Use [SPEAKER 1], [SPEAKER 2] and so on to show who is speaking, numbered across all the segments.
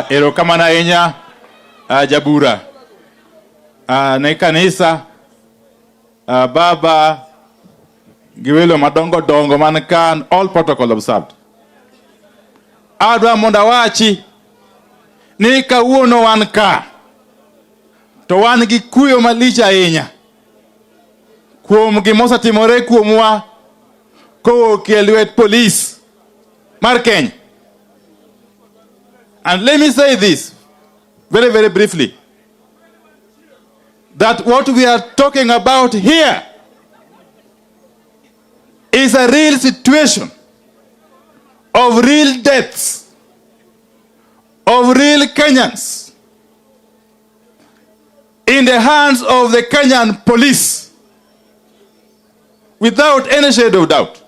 [SPEAKER 1] Erokamana enya Jabura. Na kanisa baba giwelo madongo dongo mankan, all protocol observed. Adwa monda wachi ni kawuono wan ka to wan gi kuyo malicha ahinya kuom gimosa timore kuomwa kowuok e lwet police mar Kenya. And let me say this very, very briefly, that what we are talking about here is a real situation of real deaths, of real Kenyans in the hands of the Kenyan police, without any shade of doubt.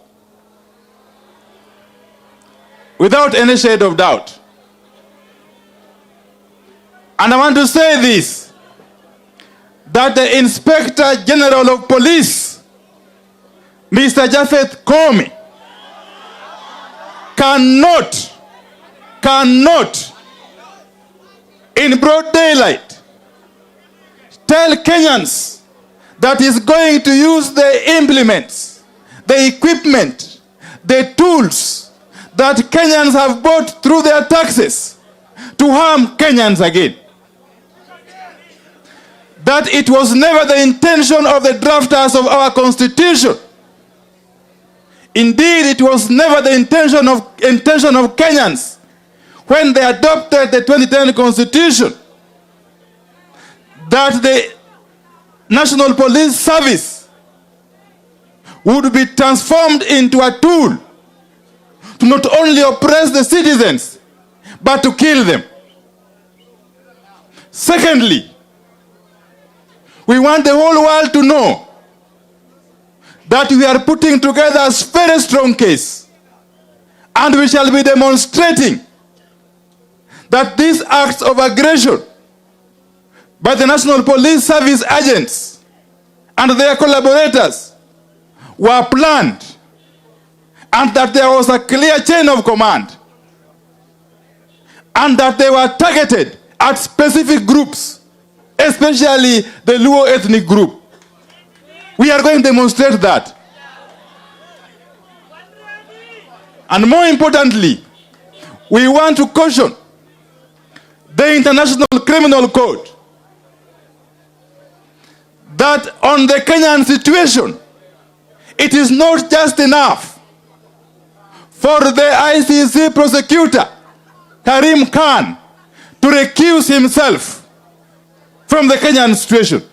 [SPEAKER 1] Without any shade of doubt. And I want to say this, that the Inspector General of Police, Mr. Japhet Koome, cannot, in broad daylight, tell Kenyans that he's going to use the implements, the equipment, the tools that Kenyans have bought through their taxes to harm Kenyans again. That it was never the intention of the drafters of our Constitution. Indeed, it was never the intention of Kenyans when they adopted the 2010 Constitution that the National Police Service would be transformed into a tool to not only oppress the citizens, but to kill them. Secondly, we want the whole world to know that we are putting together a very strong case, and we shall be demonstrating that these acts of aggression by the National Police Service agents and their collaborators were planned, and that there was a clear chain of command, and that they were targeted at specific groups, especially the Luo ethnic group. We are going to demonstrate that. And more importantly, we want to caution the International Criminal Code that on the Kenyan situation, it is not just enough for the ICC prosecutor, Karim Khan, to recuse himself from the Kenyan situation.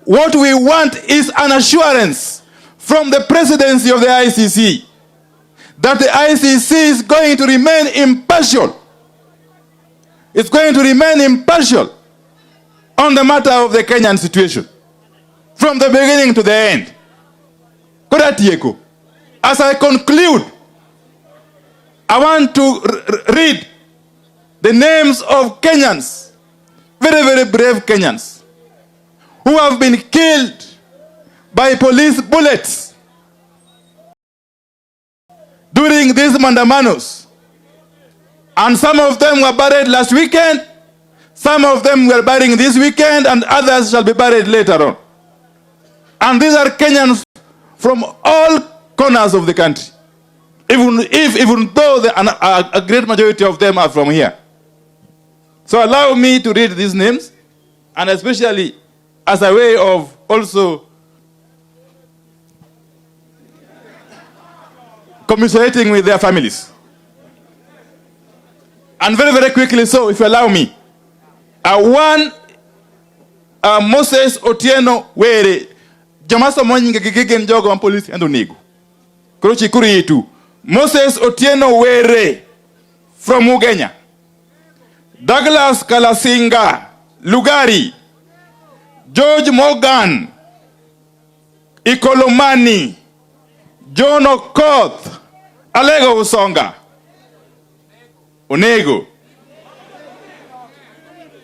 [SPEAKER 1] What we want is an assurance from the presidency of the ICC that the ICC is going to remain impartial. It's going to remain impartial on the matter of the Kenyan situation, from the beginning to the end. As I conclude, I want to read the names of Kenyans, very, very brave Kenyans, who have been killed by police bullets during these mandamanos. And some of them were buried last weekend, some of them were buried this weekend, and others shall be buried later on. And these are Kenyans from all corners of the country, even though a great majority of them are from here. So allow me to read these names, and especially as a way of also commiserating with their families. And very, very quickly, so if you allow me, one Moses Otieno Were, Jamasa Monyinga Gigen Jogo and Police and Onigo. Krochi Kuritu. Moses Otieno Were from Ugenya. Douglas Kalasinga, Lugari. George Morgan, Ikolomani, John Okoth, Alego Usonga, Onego,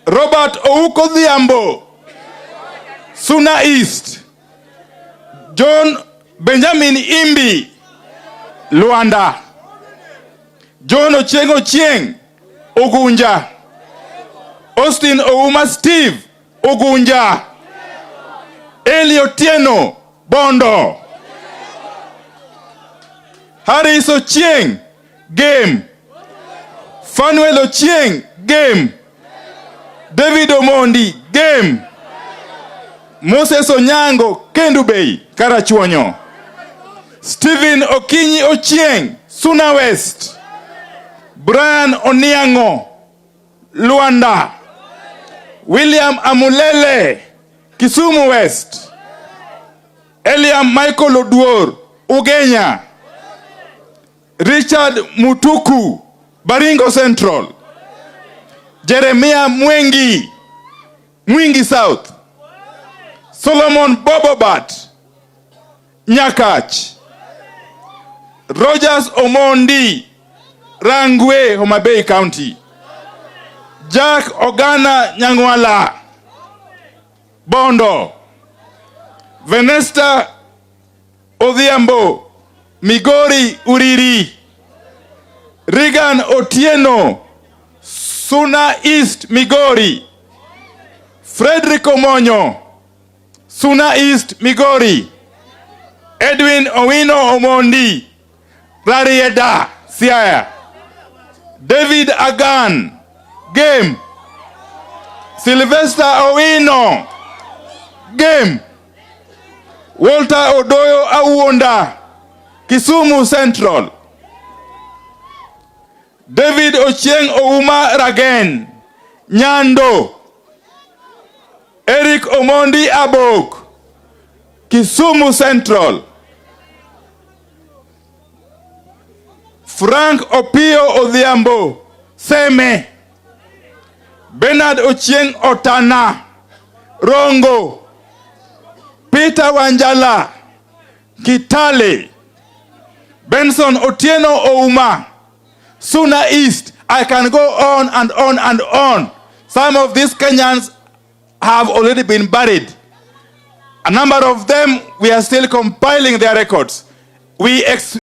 [SPEAKER 1] Robert Oukodhiambo, Suna East, John Benjamin Imbi, Luanda, John Ochieng, Ugunja. Austin Ouma Steve, Ugunja. Eli Otieno, Bondo. Harris Ochieng, game. Fanuel Ochieng, game. David Omondi, game. Moses Onyango, Kendu Bay, Karachuonyo. Stephen Okinyi Ochieng, Suna West. Brian Oniango, Luanda. William Amulele, Kisumu West. Eliam Michael Oduor, Ugenya. Richard Mutuku, Baringo Central. Jeremiah Mwengi, Mwingi South. Solomon Bobobat, Nyakach. Rogers Omondi, Rangwe, Homa Bay County. Jack Ogana Nyangwala, Bondo. Venesta Odhiambo, Migori Uriri. Regan Otieno, Suna East Migori. Frederick Omonyo, Suna East Migori. Edwin Owino Omondi, Rarieda, Siaya. David Agan, game. Sylvester Owino, game. Walter Odoyo Awonda, Kisumu Central. David Ochieng Ouma Ragen, Nyando. Eric Omondi Abok, Kisumu Central. Frank Opio Odhiambo, Seme. Bernard Ochieng Otana, Rongo. Peter Wanjala, Kitale. Benson Otieno Ouma, Suna East. I can go on and on and on. Some of these Kenyans have already been buried. A number of them, we are still compiling their records. We